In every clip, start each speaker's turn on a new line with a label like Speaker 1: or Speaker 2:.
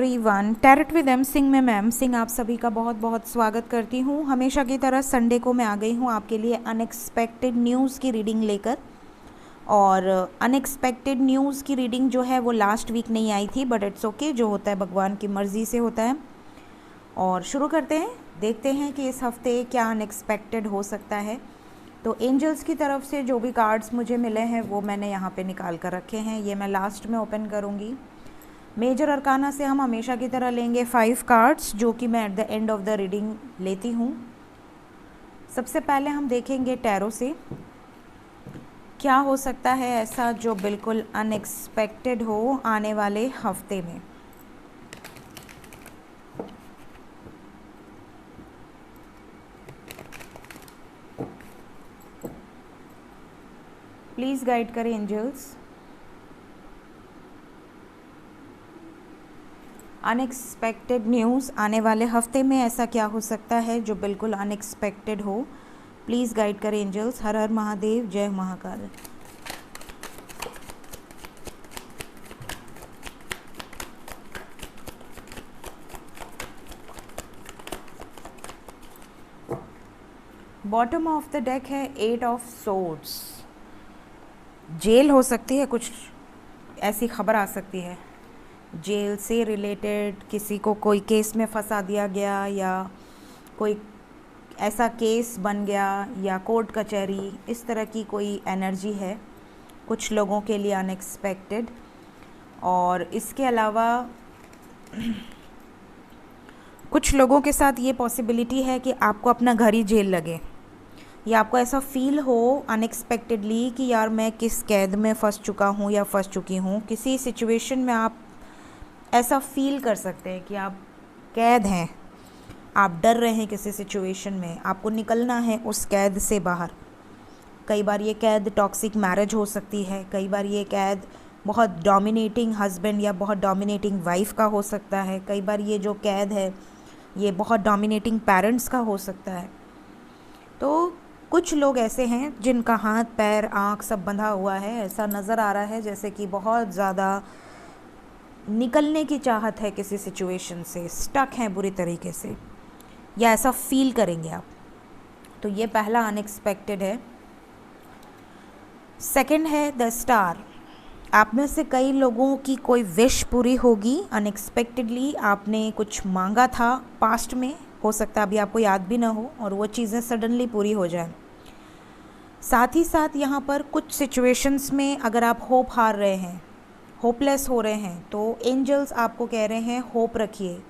Speaker 1: Everyone, tarot with M Singh में ma'am Singh आप सभी का बहुत बहुत स्वागत करती हूँ। हमेशा की तरह संडे को मैं आ गई हूँ आपके लिए अनएक्सपेक्टेड न्यूज़ की रीडिंग लेकर। और अनएक्सपेक्टेड न्यूज़ की रीडिंग जो है वो लास्ट वीक नहीं आई थी, बट इट्स ओके, जो होता है भगवान की मर्ज़ी से होता है। और शुरू करते हैं, देखते हैं कि इस हफ्ते क्या अनएक्सपेक्टेड हो सकता है। तो एंजल्स की तरफ से जो भी कार्ड्स मुझे मिले हैं वो मैंने यहाँ पे निकाल कर रखे हैं, ये मैं लास्ट में ओपन करूँगी। मेजर अरकाना से हम हमेशा की तरह लेंगे 5 कार्ड्स, जो कि मैं at the end of the reading लेती हूँ। सबसे पहले हम देखेंगे टैरो से क्या हो सकता है ऐसा जो बिल्कुल अनएक्सपेक्टेड हो आने वाले हफ्ते में। प्लीज़ गाइड करें एंजल्स। अनएक्सपेक्टेड न्यूज़ आने वाले हफ्ते में ऐसा क्या हो सकता है जो बिल्कुल अनएक्सपेक्टेड हो। प्लीज़ गाइड करें एंजल्स। हर हर महादेव, जय Mahakal. Bottom of the deck है 8 ऑफ सोर्ड्स। जेल हो सकती है, कुछ ऐसी खबर आ सकती है जेल से रिलेटेड, किसी को कोई केस में फंसा दिया गया या कोई ऐसा केस बन गया या कोर्ट कचहरी, इस तरह की कोई एनर्जी है कुछ लोगों के लिए अनएक्सपेक्टेड। और इसके अलावा कुछ लोगों के साथ ये पॉसिबिलिटी है कि आपको अपना घर ही जेल लगे, या आपको ऐसा फील हो अनएक्सपेक्टेडली कि यार मैं किस कैद में फंस चुका हूँ या फंस चुकी हूँ। किसी सिचुएशन में आप ऐसा फील कर सकते हैं कि आप कैद हैं, आप डर रहे हैं किसी सिचुएशन में, आपको निकलना है उस कैद से बाहर। कई बार ये कैद टॉक्सिक मैरिज हो सकती है, कई बार ये कैद बहुत डोमिनेटिंग हस्बैंड या बहुत डोमिनेटिंग वाइफ का हो सकता है, कई बार ये जो कैद है ये बहुत डोमिनेटिंग पेरेंट्स का हो सकता है। तो कुछ लोग ऐसे हैं जिनका हाथ पैर आँख सब बंधा हुआ है, ऐसा नज़र आ रहा है जैसे कि बहुत ज़्यादा निकलने की चाहत है किसी सिचुएशन से, स्टक हैं बुरी तरीके से, या ऐसा फील करेंगे आप। तो ये पहला अनएक्सपेक्टेड है। सेकंड है द स्टार। आप में से कई लोगों की कोई विश पूरी होगी अनएक्सपेक्टेडली। आपने कुछ मांगा था पास्ट में, हो सकता है अभी आपको याद भी ना हो, और वो चीज़ें सडनली पूरी हो जाएं। साथ ही साथ यहाँ पर कुछ सिचुएशंस में अगर आप होप हार रहे हैं, होपलेस हो रहे हैं, तो एंजल्स आपको कह रहे हैं होप रखिए।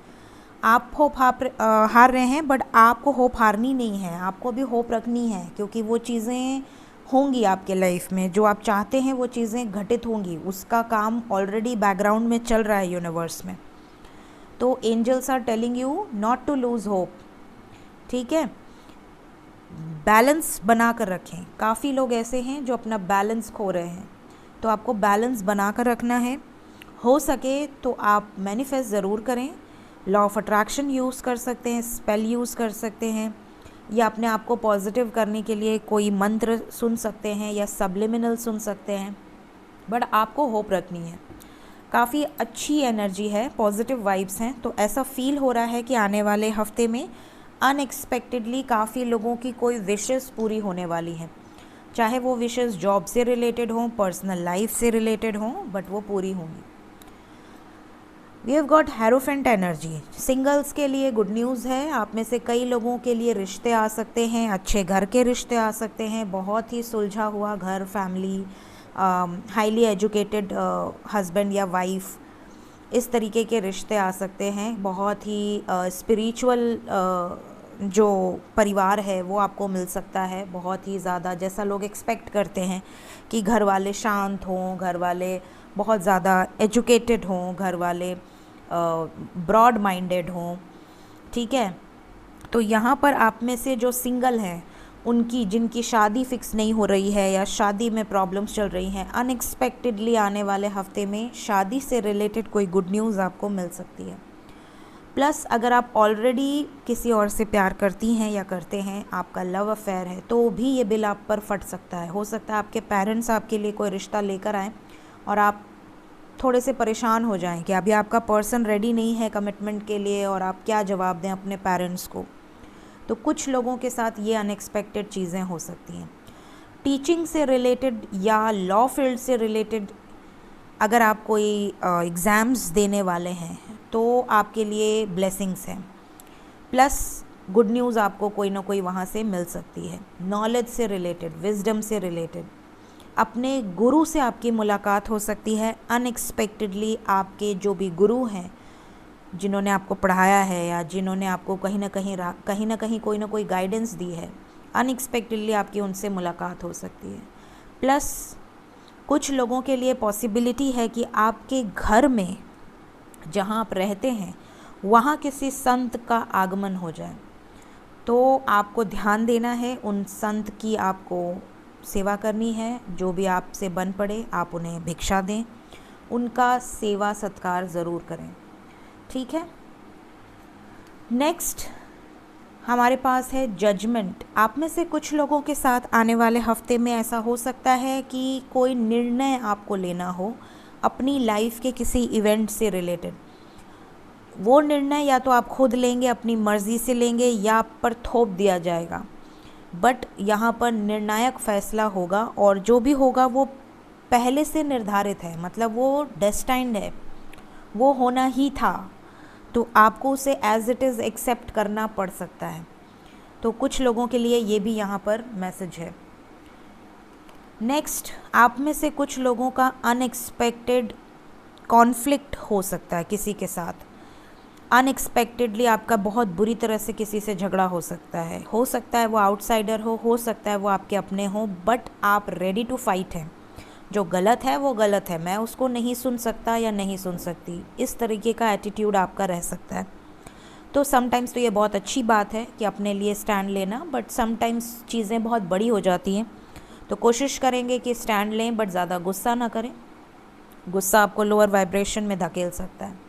Speaker 1: आप होप हार रहे हैं, बट आपको होप हारनी नहीं है, आपको भी होप रखनी है, क्योंकि वो चीज़ें होंगी आपके लाइफ में, जो आप चाहते हैं वो चीज़ें घटित होंगी। उसका काम ऑलरेडी बैकग्राउंड में चल रहा है यूनिवर्स में। तो angels are telling you not to lose hope, ठीक है। बैलेंस बना कर रखें। काफ़ी लोग ऐसे हैं जो अपना बैलेंस खो रहे हैं, तो आपको बैलेंस बना कर रखना है। हो सके तो आप मैनिफेस्ट ज़रूर करें, लॉ ऑफ अट्रैक्शन यूज़ कर सकते हैं, स्पेल यूज़ कर सकते हैं, या अपने आप को पॉजिटिव करने के लिए कोई मंत्र सुन सकते हैं या सबलिमिनल सुन सकते हैं, बट आपको होप रखनी है। काफ़ी अच्छी एनर्जी है, पॉजिटिव वाइब्स हैं। तो ऐसा फील हो रहा है कि आने वाले हफ्ते में अनएक्सपेक्टेडली काफ़ी लोगों की कोई विशेस पूरी होने वाली हैं, चाहे वो विशेस जॉब से रिलेटेड हों, पर्सनल लाइफ से रिलेटेड हों, बट वो पूरी होंगी। We have got hierophant energy. Singles के लिए गुड न्यूज़ है। आप में से कई लोगों के लिए रिश्ते आ सकते हैं, अच्छे घर के रिश्ते आ सकते हैं, बहुत ही सुलझा हुआ घर, फैमिली, हाईली एजुकेटेड हस्बैंड या वाइफ, इस तरीके के रिश्ते आ सकते हैं। बहुत ही स्पिरिचुअल जो परिवार है वो आपको मिल सकता है, बहुत ही ज़्यादा, जैसा लोग एक्सपेक्ट करते हैं कि घर वाले शांत हों, घर वाले बहुत ज़्यादा एजुकेटेड हों, घर वाले ब्रॉड माइंडेड हों, ठीक है। तो यहाँ पर आप में से जो सिंगल हैं, उनकी जिनकी शादी फिक्स नहीं हो रही है या शादी में प्रॉब्लम्स चल रही हैं, अनएक्सपेक्टेडली आने वाले हफ्ते में शादी से रिलेटेड कोई गुड न्यूज़ आपको मिल सकती है। प्लस अगर आप ऑलरेडी किसी और से प्यार करती हैं या करते हैं, आपका लव अफेयर है, तो भी ये बिल आप पर फट सकता है। हो सकता है आपके पेरेंट्स आपके लिए कोई रिश्ता लेकर आएँ और आप थोड़े से परेशान हो जाएं कि अभी आपका पर्सन रेडी नहीं है कमिटमेंट के लिए और आप क्या जवाब दें अपने पेरेंट्स को। तो कुछ लोगों के साथ ये अनएक्सपेक्टेड चीज़ें हो सकती हैं। टीचिंग से रिलेटेड या लॉ फील्ड से रिलेटेड अगर आप कोई एग्ज़ाम्स देने वाले हैं तो आपके लिए ब्लेसिंग्स हैं, प्लस गुड न्यूज़ आपको कोई ना कोई वहाँ से मिल सकती है। नॉलेज से रिलेटेड, विजडम से रिलेटेड, अपने गुरु से आपकी मुलाकात हो सकती है। अनएक्सपेक्टेडली आपके जो भी गुरु हैं जिन्होंने आपको पढ़ाया है या जिन्होंने आपको कहीं ना कहीं कोई ना कोई गाइडेंस दी है, अनएक्सपेक्टेडली आपकी उनसे मुलाकात हो सकती है। प्लस कुछ लोगों के लिए पॉसिबिलिटी है कि आपके घर में जहाँ आप रहते हैं वहाँ किसी संत का आगमन हो जाए, तो आपको ध्यान देना है, उन संत की आपको सेवा करनी है। जो भी आपसे बन पड़े आप उन्हें भिक्षा दें, उनका सेवा सत्कार ज़रूर करें, ठीक है। नेक्स्ट हमारे पास है जजमेंट। आप में से कुछ लोगों के साथ आने वाले हफ्ते में ऐसा हो सकता है कि कोई निर्णय आपको लेना हो अपनी लाइफ के किसी इवेंट से रिलेटेड। वो निर्णय या तो आप खुद लेंगे, अपनी मर्ज़ी से लेंगे, या आप पर थोप दिया जाएगा, बट यहाँ पर निर्णायक फ़ैसला होगा और जो भी होगा वो पहले से निर्धारित है, मतलब वो डेस्टाइन्ड है, वो होना ही था, तो आपको उसे एज इट इज़ एक्सेप्ट करना पड़ सकता है। तो कुछ लोगों के लिए ये भी यहाँ पर मैसेज है। नेक्स्ट, आप में से कुछ लोगों का अनएक्सपेक्टेड कॉन्फ्लिक्ट हो सकता है किसी के साथ। अनएक्सपेक्टेडली आपका बहुत बुरी तरह से किसी से झगड़ा हो सकता है वो आउटसाइडर हो सकता है वो आपके अपने हो, बट आप रेडी टू फाइट हैं। जो गलत है वो गलत है, मैं उसको नहीं सुन सकता या नहीं सुन सकती, इस तरीके का एटीट्यूड आपका रह सकता है। तो समटाइम्स तो ये बहुत अच्छी बात है कि अपने लिए स्टैंड लेना, बट समटाइम्स चीज़ें बहुत बड़ी हो जाती हैं, तो कोशिश करेंगे कि स्टैंड लें, बट ज़्यादा गुस्सा ना करें, गुस्सा आपको लोअर वाइब्रेशन में धकेल सकता है।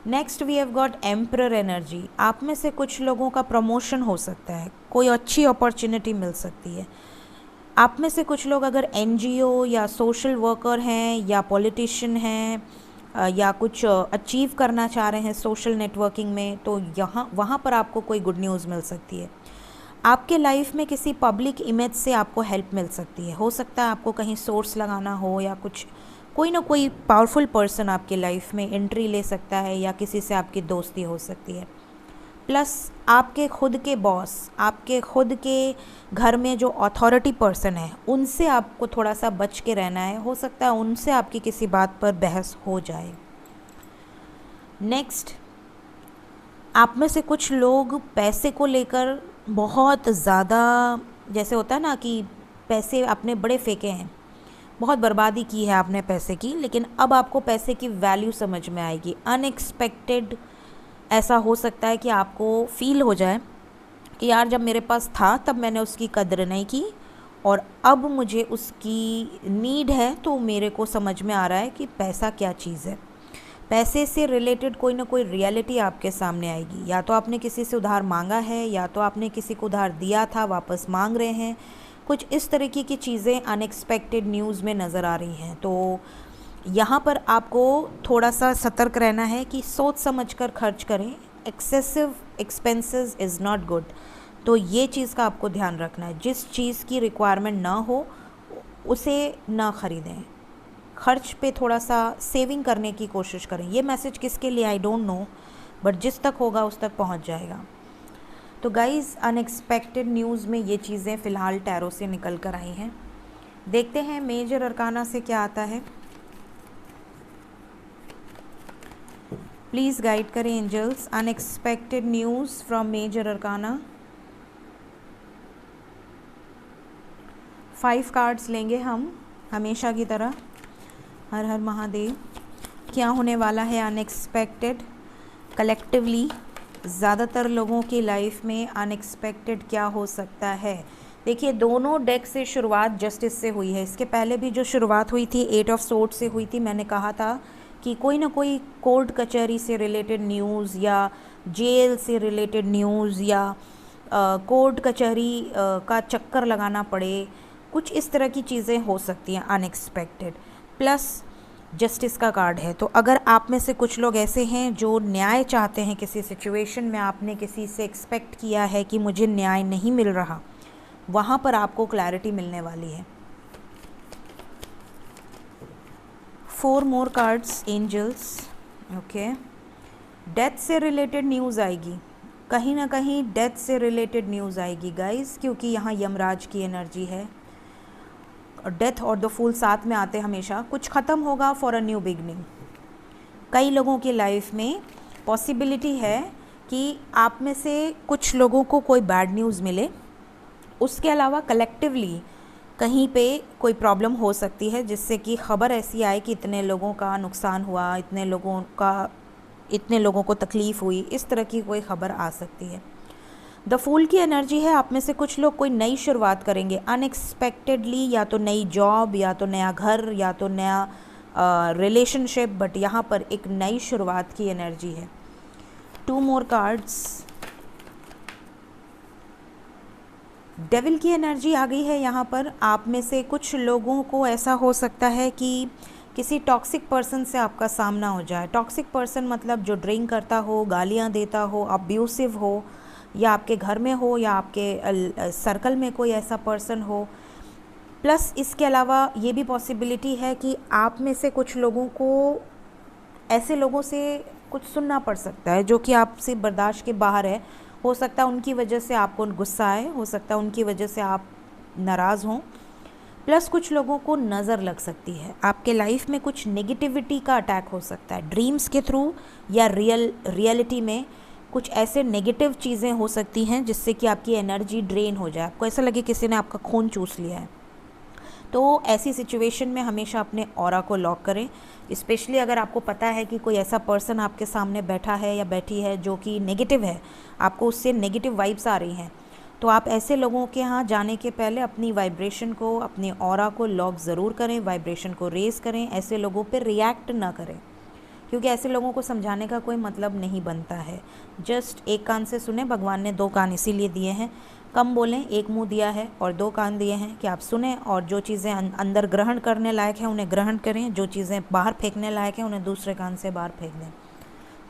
Speaker 1: Next we have got emperor energy. आप में से कुछ लोगों का प्रमोशन हो सकता है, कोई अच्छी अपॉर्चुनिटी मिल सकती है। आप में से कुछ लोग अगर एनजीओ या सोशल वर्कर हैं या पॉलिटिशियन हैं या कुछ अचीव करना चाह रहे हैं सोशल नेटवर्किंग में, तो वहाँ पर आपको कोई गुड न्यूज़ मिल सकती है। आपके लाइफ में किसी पब्लिक इमेज से आपको हेल्प मिल सकती है। हो सकता है आपको कहीं सोर्स लगाना हो या कुछ, कोई ना कोई पावरफुल पर्सन आपके लाइफ में एंट्री ले सकता है या किसी से आपकी दोस्ती हो सकती है। प्लस आपके खुद के बॉस, आपके खुद के घर में जो अथॉरिटी पर्सन है, उनसे आपको थोड़ा सा बच के रहना है। हो सकता है उनसे आपकी किसी बात पर बहस हो जाए। नेक्स्ट, आप में से कुछ लोग पैसे को लेकर बहुत ज़्यादा, जैसे होता है ना कि पैसे आपने बड़े फेंके हैं, बहुत बर्बादी की है आपने पैसे की, लेकिन अब आपको पैसे की वैल्यू समझ में आएगी। अनएक्सपेक्टेड ऐसा हो सकता है कि आपको फील हो जाए कि यार जब मेरे पास था तब मैंने उसकी कदर नहीं की और अब मुझे उसकी नीड है, तो मेरे को समझ में आ रहा है कि पैसा क्या चीज़ है। पैसे से रिलेटेड कोई ना कोई रियलिटी आपके सामने आएगी। या तो आपने किसी से उधार मांगा है या तो आपने किसी को उधार दिया था, वापस मांग रहे हैं, कुछ इस तरीके की चीज़ें अनएक्सपेक्टेड न्यूज़ में नज़र आ रही हैं। तो यहाँ पर आपको थोड़ा सा सतर्क रहना है कि सोच समझकर खर्च करें। Excessive expenses is not good, तो ये चीज़ का आपको ध्यान रखना है। जिस चीज़ की रिक्वायरमेंट ना हो उसे ना ख़रीदें, खर्च पे थोड़ा सा सेविंग करने की कोशिश करें। ये मैसेज किसके लिए आई डोंट नो, बट जिस तक होगा उस तक पहुँच जाएगा। तो गाइज़, अनएक्सपेक्टेड न्यूज़ में ये चीज़ें फ़िलहाल टैरो से निकल कर आई हैं। देखते हैं मेजर अरकाना से क्या आता है। प्लीज़ गाइड करें angels, unexpected news from major arcana. 5 cards लेंगे हम हमेशा की तरह। हर हर महादेव। क्या होने वाला है अनएक्सपेक्टेड कलेक्टिवली? ज़्यादातर लोगों की लाइफ में अनएक्सपेक्टेड क्या हो सकता है? देखिए, दोनों डेक से शुरुआत जस्टिस से हुई है। इसके पहले भी जो शुरुआत हुई थी 8 ऑफ सोर्ड्स से हुई थी। मैंने कहा था कि कोई ना कोई कोर्ट कचहरी से रिलेटेड न्यूज़ या जेल से रिलेटेड न्यूज़ या कोर्ट कचहरी का चक्कर लगाना पड़े, कुछ इस तरह की चीज़ें हो सकती हैं अनएक्सपेक्टेड। प्लस जस्टिस का कार्ड है। तो अगर आप में से कुछ लोग ऐसे हैं जो न्याय चाहते हैं किसी सिचुएशन में, आपने किसी से एक्सपेक्ट किया है कि मुझे न्याय नहीं मिल रहा, वहाँ पर आपको क्लैरिटी मिलने वाली है। 4 more cards angels. Okay, death से रिलेटेड न्यूज़ आएगी, कहीं ना कहीं डेथ से रिलेटेड न्यूज़ आएगी गाइस, क्योंकि यहाँ यमराज की एनर्जी है। डेथ और द फूल साथ में आते हमेशा। कुछ ख़त्म होगा फॉर अ न्यू बिगनिंग। कई लोगों की लाइफ में पॉसिबिलिटी है कि आप में से कुछ लोगों को कोई बैड न्यूज़ मिले, उसके अलावा कलेक्टिवली कहीं पे कोई प्रॉब्लम हो सकती है जिससे कि ख़बर ऐसी आए कि इतने लोगों का नुकसान हुआ, इतने लोगों को तकलीफ़ हुई, इस तरह की कोई ख़बर आ सकती है। द फूल की एनर्जी है, आप में से कुछ लोग कोई नई शुरुआत करेंगे अनएक्सपेक्टेडली, या तो नई जॉब, या तो नया घर, या तो नया रिलेशनशिप, बट यहाँ पर एक नई शुरुआत की एनर्जी है। 2 मोर कार्ड्स। डेविल की एनर्जी आ गई है यहाँ पर। आप में से कुछ लोगों को ऐसा हो सकता है कि किसी टॉक्सिक पर्सन से आपका सामना हो जाए। टॉक्सिक पर्सन मतलब जो ड्रिंक करता हो, गालियाँ देता हो, अब्यूसिव हो, या आपके घर में हो, या आपके सर्कल में कोई ऐसा पर्सन हो। प्लस इसके अलावा ये भी पॉसिबिलिटी है कि आप में से कुछ लोगों को ऐसे लोगों से कुछ सुनना पड़ सकता है जो कि आपसे बर्दाश्त के बाहर है। हो सकता है उनकी वजह से आपको गुस्सा आए, हो सकता है उनकी वजह से आप नाराज़ हों। प्लस कुछ लोगों को नज़र लग सकती है, आपके लाइफ में कुछ नेगेटिविटी का अटैक हो सकता है ड्रीम्स के थ्रू, या रियलिटी में कुछ ऐसे नेगेटिव चीज़ें हो सकती हैं जिससे कि आपकी एनर्जी ड्रेन हो जाए, आपको ऐसा लगे किसी ने आपका खून चूस लिया है। तो ऐसी सिचुएशन में हमेशा अपने ऑरा को लॉक करें। स्पेशली अगर आपको पता है कि कोई ऐसा पर्सन आपके सामने बैठा है या बैठी है जो कि नेगेटिव है, आपको उससे नेगेटिव वाइब्स आ रही हैं, तो आप ऐसे लोगों के यहाँ जाने के पहले अपनी वाइब्रेशन को, अपने ऑरा को लॉक ज़रूर करें, वाइब्रेशन को रेज़ करें। ऐसे लोगों पे रिएक्ट ना करें, क्योंकि ऐसे लोगों को समझाने का कोई मतलब नहीं बनता है। जस्ट एक कान से सुने, भगवान ने 2 कान इसीलिए दिए हैं, कम बोलें, एक मुंह दिया है और 2 कान दिए हैं कि आप सुने, और जो चीज़ें अंदर ग्रहण करने लायक हैं उन्हें ग्रहण करें, जो चीज़ें बाहर फेंकने लायक हैं उन्हें दूसरे कान से बाहर फेंक दें।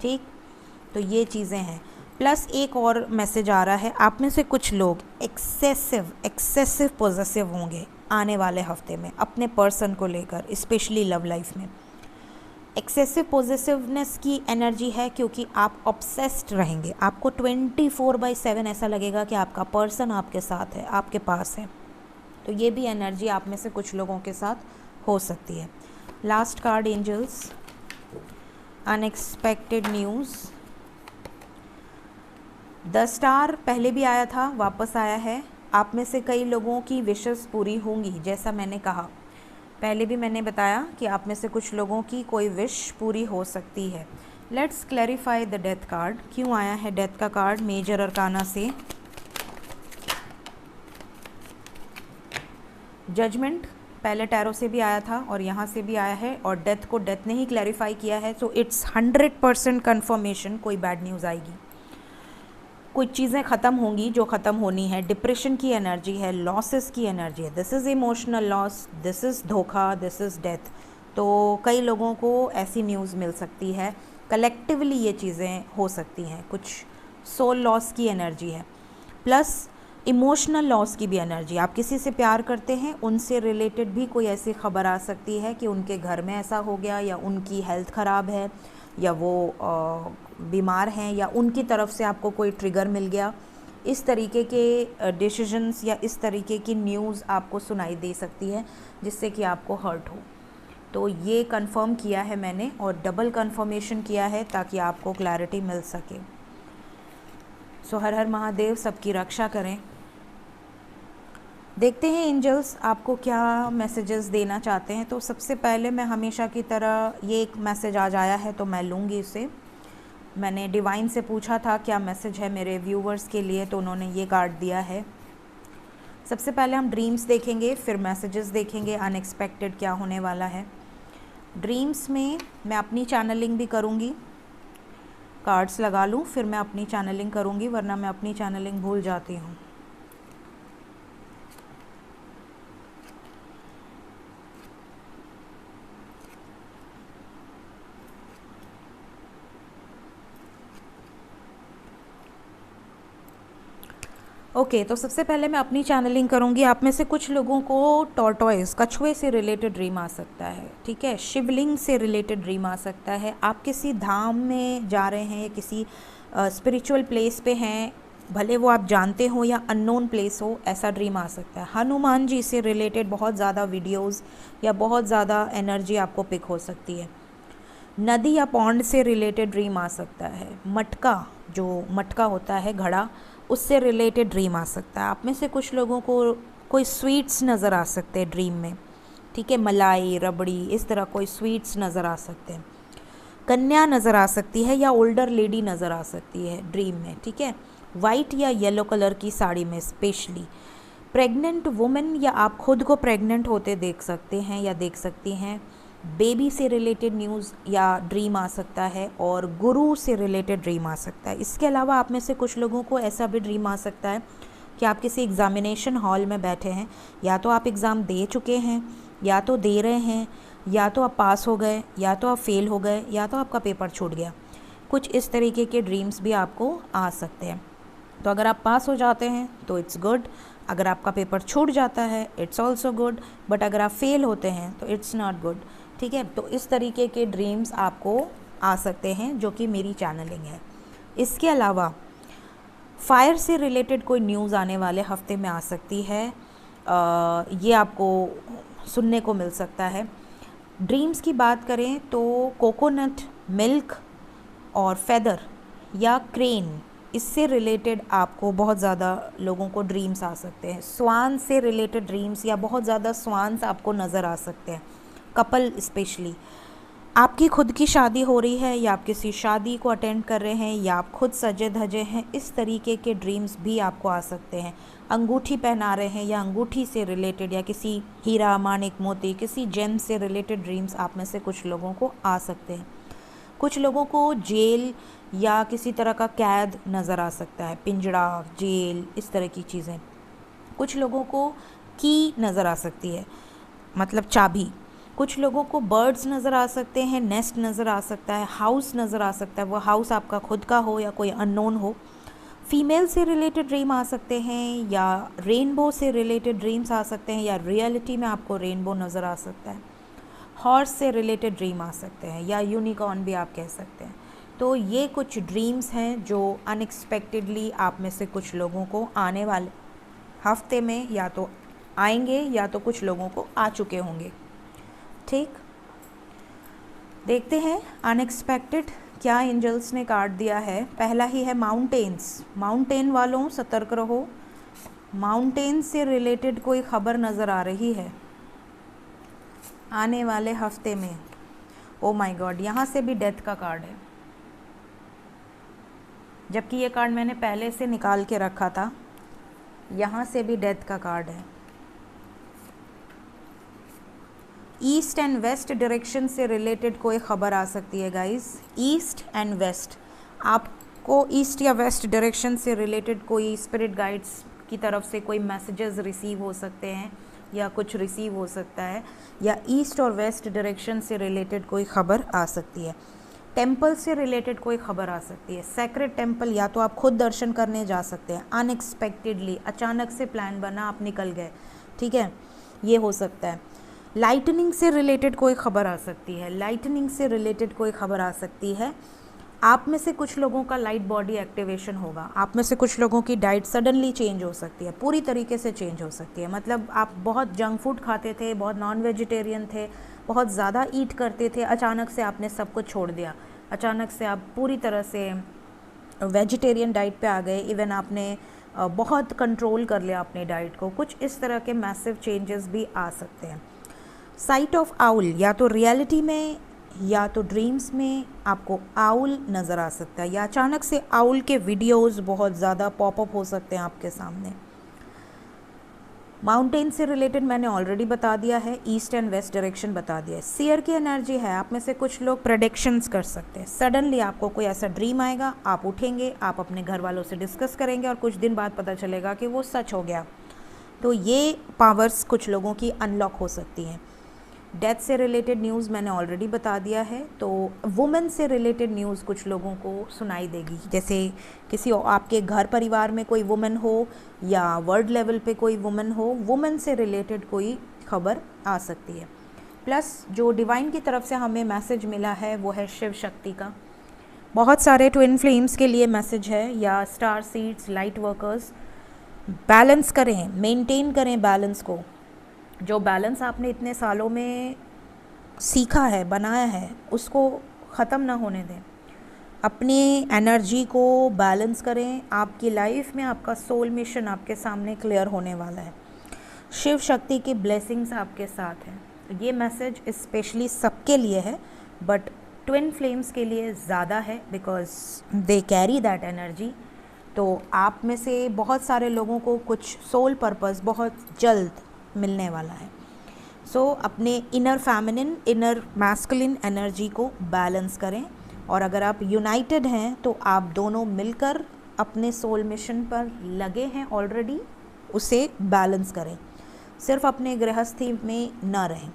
Speaker 1: ठीक, तो ये चीज़ें हैं। प्लस एक और मैसेज आ रहा है, आप में से कुछ लोग एक्सेसिव पॉजेसिव होंगे आने वाले हफ्ते में अपने पर्सन को लेकर, स्पेशली लव लाइफ में। एक्सेसिव पॉजिटिवनेस की एनर्जी है, क्योंकि आप ऑब्सेस्ड रहेंगे, आपको 24/7 ऐसा लगेगा कि आपका पर्सन आपके साथ है, आपके पास है। तो ये भी एनर्जी आप में से कुछ लोगों के साथ हो सकती है। Last card angels, unexpected news. The star पहले भी आया था, वापस आया है। आप में से कई लोगों की विशेस पूरी होंगी, जैसा मैंने कहा पहले भी मैंने बताया कि आप में से कुछ लोगों की कोई विश पूरी हो सकती है। Let's clarify the death card. क्यों आया है डेथ का कार्ड मेजर अरकाना से? जजमेंट पहले टैरो से भी आया था और यहाँ से भी आया है, और डेथ को डेथ ने ही क्लैरिफाई किया है। सो इट्स 100% कन्फर्मेशन कोई बैड न्यूज़ आएगी, कुछ चीज़ें ख़त्म होंगी जो ख़त्म होनी है। डिप्रेशन की एनर्जी है, लॉसेस की एनर्जी है, this is emotional loss, this is धोखा, दिस इज़ डेथ। तो कई लोगों को ऐसी न्यूज़ मिल सकती है, कलेक्टिवली ये चीज़ें हो सकती हैं। कुछ सोल लॉस की एनर्जी है, प्लस इमोशनल लॉस की भी एनर्जी। आप किसी से प्यार करते हैं, उनसे रिलेटेड भी कोई ऐसी खबर आ सकती है कि उनके घर में ऐसा हो गया, या उनकी हेल्थ ख़राब है, या वो बीमार हैं, या उनकी तरफ से आपको कोई ट्रिगर मिल गया। इस तरीके के डिसीजंस या इस तरीके की न्यूज़ आपको सुनाई दे सकती है जिससे कि आपको हर्ट हो। तो ये कंफर्म किया है मैंने, और डबल कंफर्मेशन किया है ताकि आपको क्लैरिटी मिल सके। सो हर हर महादेव, सबकी रक्षा करें। देखते हैं एंजल्स आपको क्या मैसेजेस देना चाहते हैं। तो सबसे पहले मैं हमेशा की तरह ये एक मैसेज आज आया है तो मैं लूँगी इसे। मैंने डिवाइन से पूछा था क्या मैसेज है मेरे व्यूवर्स के लिए, तो उन्होंने ये कार्ड दिया है। सबसे पहले हम ड्रीम्स देखेंगे, फिर मैसेजेस देखेंगे अनएक्सपेक्टेड क्या होने वाला है। ड्रीम्स में मैं अपनी चैनलिंग भी करूँगी, कार्ड्स लगा लूँ फिर मैं अपनी चैनलिंग करूँगी, वरना मैं अपनी चैनलिंग भूल जाती हूँ। ओके तो सबसे पहले मैं अपनी चैनलिंग करूँगी। आप में से कुछ लोगों को टॉर्टॉइस कछुए से रिलेटेड ड्रीम आ सकता है, ठीक है। शिवलिंग से रिलेटेड ड्रीम आ सकता है। आप किसी धाम में जा रहे हैं, किसी स्पिरिचुअल प्लेस पे हैं, भले वो आप जानते हो या अननोन प्लेस हो, ऐसा ड्रीम आ सकता है। हनुमान जी से रिलेटेड बहुत ज़्यादा वीडियोज़ या बहुत ज़्यादा एनर्जी आपको पिक हो सकती है। नदी या पॉन्ड से रिलेटेड ड्रीम आ सकता है। मटका, जो मटका होता है घड़ा, उससे रिलेटेड ड्रीम आ सकता है। आप में से कुछ लोगों को कोई स्वीट्स नज़र आ सकते हैं ड्रीम में, ठीक है। मलाई, रबड़ी, इस तरह कोई स्वीट्स नज़र आ सकते हैं। कन्या नज़र आ सकती है या ओल्डर लेडी नज़र आ सकती है ड्रीम में, ठीक है। वाइट या येलो कलर की साड़ी में स्पेशली। प्रेग्नेंट वुमेन या आप खुद को प्रेग्नेंट होते देख सकते हैं या देख सकती हैं। बेबी से रिलेटेड न्यूज़ या ड्रीम आ सकता है और गुरु से रिलेटेड ड्रीम आ सकता है। इसके अलावा आप में से कुछ लोगों को ऐसा भी ड्रीम आ सकता है कि आप किसी एग्ज़ामिनेशन हॉल में बैठे हैं, या तो आप एग्ज़ाम दे चुके हैं, या तो दे रहे हैं, या तो आप पास हो गए, या तो आप फेल हो गए, या तो आपका पेपर छूट गया। कुछ इस तरीके के ड्रीम्स भी आपको आ सकते हैं। तो अगर आप पास हो जाते हैं तो इट्स गुड, अगर आपका पेपर छूट जाता है इट्स ऑल्सो गुड, बट अगर आप फेल होते हैं तो इट्स नॉट गुड, ठीक है। तो इस तरीके के ड्रीम्स आपको आ सकते हैं, जो कि मेरी चैनलिंग है। इसके अलावा फायर से रिलेटेड कोई न्यूज़ आने वाले हफ्ते में आ सकती है, ये आपको सुनने को मिल सकता है। ड्रीम्स की बात करें तो कोकोनट मिल्क और फेदर या क्रेन, इससे रिलेटेड आपको बहुत ज़्यादा लोगों को ड्रीम्स आ सकते हैं। स्वान से रिलेटेड ड्रीम्स या बहुत ज़्यादा स्वान्स आपको नज़र आ सकते हैं, कपल स्पेशली। आपकी खुद की शादी हो रही है या आप किसी शादी को अटेंड कर रहे हैं या आप खुद सजे धजे हैं, इस तरीके के ड्रीम्स भी आपको आ सकते हैं। अंगूठी पहना रहे हैं या अंगूठी से रिलेटेड या किसी हीरा, माणिक, मोती, किसी जेम से रिलेटेड ड्रीम्स आप में से कुछ लोगों को आ सकते हैं। कुछ लोगों को जेल या किसी तरह का कैद नज़र आ सकता है, पिंजड़ा, जेल, इस तरह की चीज़ें। कुछ लोगों को की नज़र आ सकती है, मतलब चाबी। कुछ लोगों को बर्ड्स नज़र आ सकते हैं, नेस्ट नज़र आ सकता है, हाउस नज़र आ सकता है, वो हाउस आपका खुद का हो या कोई अननोन हो। फीमेल से रिलेटेड ड्रीम आ सकते हैं या रेनबो से रिलेटेड ड्रीम्स आ सकते हैं या रियलिटी में आपको रेनबो नज़र आ सकता है। हॉर्स से रिलेटेड ड्रीम आ सकते हैं या यूनिकॉर्न भी आप कह सकते हैं। तो ये कुछ ड्रीम्स हैं जो अनएक्सपेक्टेडली आप में से कुछ लोगों को आने वाले हफ्ते में या तो आएंगे या तो कुछ लोगों को आ चुके होंगे, ठीक। देखते हैं अनएक्सपेक्टेड क्या एंजल्स ने कार्ड दिया है। पहला ही है माउंटेन्स। माउंटेन वालों सतर्क रहो, माउंटेन से रिलेटेड कोई खबर नज़र आ रही है आने वाले हफ्ते में। ओ माय गॉड, यहाँ से भी डेथ का कार्ड है, जबकि ये कार्ड मैंने पहले से निकाल के रखा था। यहाँ से भी डेथ का कार्ड है। ईस्ट एंड वेस्ट डायरेक्शन से रिलेटेड कोई ख़बर आ सकती है गाइस। ईस्ट एंड वेस्ट, आपको ईस्ट या वेस्ट डायरेक्शन से रिलेटेड कोई स्पिरिट गाइड्स की तरफ से कोई मैसेजेस रिसीव हो सकते हैं या कुछ रिसीव हो सकता है, या ईस्ट और वेस्ट डायरेक्शन से रिलेटेड कोई ख़बर आ सकती है। टेम्पल से रिलेटेड कोई ख़बर आ सकती है। सेक्रेट टेम्पल, या तो आप खुद दर्शन करने जा सकते हैं, अनएक्सपेक्टेडली अचानक से प्लान बना, आप निकल गए, ठीक है, ये हो सकता है। लाइटनिंग से रिलेटेड कोई ख़बर आ सकती है, लाइटनिंग से रिलेटेड कोई ख़बर आ सकती है। आप में से कुछ लोगों का लाइट बॉडी एक्टिवेशन होगा। आप में से कुछ लोगों की डाइट सडनली चेंज हो सकती है, पूरी तरीके से चेंज हो सकती है। मतलब आप बहुत जंक फूड खाते थे, बहुत नॉन वेजिटेरियन थे, बहुत ज़्यादा ईट करते थे, अचानक से आपने सब कुछ छोड़ दिया, अचानक से आप पूरी तरह से वेजिटेरियन डाइट पे आ गए, इवन आपने बहुत कंट्रोल कर लिया अपनी डाइट को। कुछ इस तरह के मैसिव चेंजेस भी आ सकते हैं। साइट ऑफ आउल, या तो रियलिटी में या तो ड्रीम्स में आपको आउल नज़र आ सकता है, या अचानक से आउल के वीडियोस बहुत ज़्यादा पॉपअप हो सकते हैं आपके सामने। माउंटेन से रिलेटेड मैंने ऑलरेडी बता दिया है, ईस्ट एंड वेस्ट डायरेक्शन बता दिया है। सीयर की एनर्जी है, आप में से कुछ लोग प्रेडिक्शंस कर सकते हैं। सडनली आपको कोई ऐसा ड्रीम आएगा, आप उठेंगे, आप अपने घर वालों से डिस्कस करेंगे और कुछ दिन बाद पता चलेगा कि वो सच हो गया। तो ये पावर्स कुछ लोगों की अनलॉक हो सकती हैं। डेथ से रिलेटेड न्यूज़ मैंने ऑलरेडी बता दिया है, तो वुमेन से रिलेटेड न्यूज़ कुछ लोगों को सुनाई देगी, जैसे किसी आपके घर परिवार में कोई वुमेन हो या वर्ल्ड लेवल पे कोई वुमेन हो, वुमेन से रिलेटेड कोई खबर आ सकती है। प्लस जो डिवाइन की तरफ से हमें मैसेज मिला है वो है शिव शक्ति का। बहुत सारे ट्विन फ्लेम्स के लिए मैसेज है, या star seeds, light workers, balance करें, मेंटेन करें बैलेंस को। जो बैलेंस आपने इतने सालों में सीखा है, बनाया है, उसको ख़त्म ना होने दें। अपनी एनर्जी को बैलेंस करें। आपकी लाइफ में आपका सोल मिशन आपके सामने क्लियर होने वाला है। शिव शक्ति की ब्लेसिंग्स आपके साथ हैं। ये मैसेज स्पेशली सबके लिए है, बट ट्विन फ्लेम्स के लिए ज़्यादा है, because they carry that energy. तो आप में से बहुत सारे लोगों को कुछ सोल पर्पस बहुत जल्द मिलने वाला है। सो अपने inner feminine, inner masculine energy को बैलेंस करें, और अगर आप यूनाइटेड हैं तो आप दोनों मिलकर अपने सोल मिशन पर लगे हैं ऑलरेडी, उसे बैलेंस करें, सिर्फ अपने गृहस्थी में न रहें।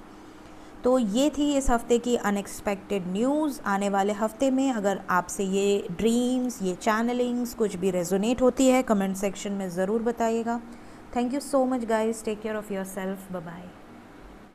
Speaker 1: तो ये थी इस हफ्ते की अनएक्सपेक्टेड न्यूज़। आने वाले हफ्ते में अगर आपसे ये ड्रीम्स, ये चैनलिंग्स कुछ भी रेजोनेट होती है, कमेंट सेक्शन में ज़रूर बताइएगा। Thank you so much guys, take care of your self, bye bye.